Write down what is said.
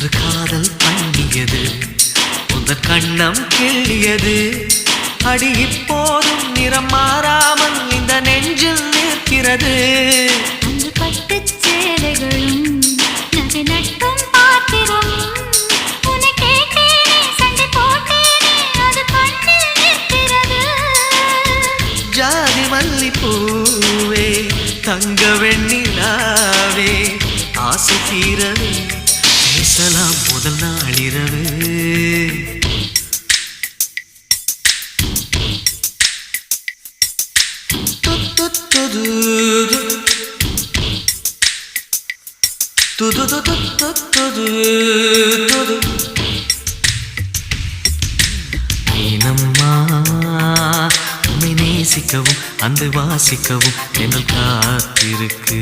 ஒன்று காதல் பண்ணியது உந்தன் கண்ணம் கிள்ளியது அடி இப்போதும் நிறம் மாறாமல் இந்த நெஞ்சில் நிற்கிறது அன்று பட்டுச் சேலைகளும் நகை நட்டும் பாத்திரம் உன்னை கேட்டேனே சண்டை போட்டேனே அது கண்ணில் நிற்கிறது ஜாதி மல்லிப்பூவே தங்க வெண்ணிலாவே ஆசை தீரவே பேசலாம் முதல் நாளிரவு மீனம்மா உன்னை நேசிக்கவும் அந்த வாசிக்கவும் என்னை காத்திருக்கு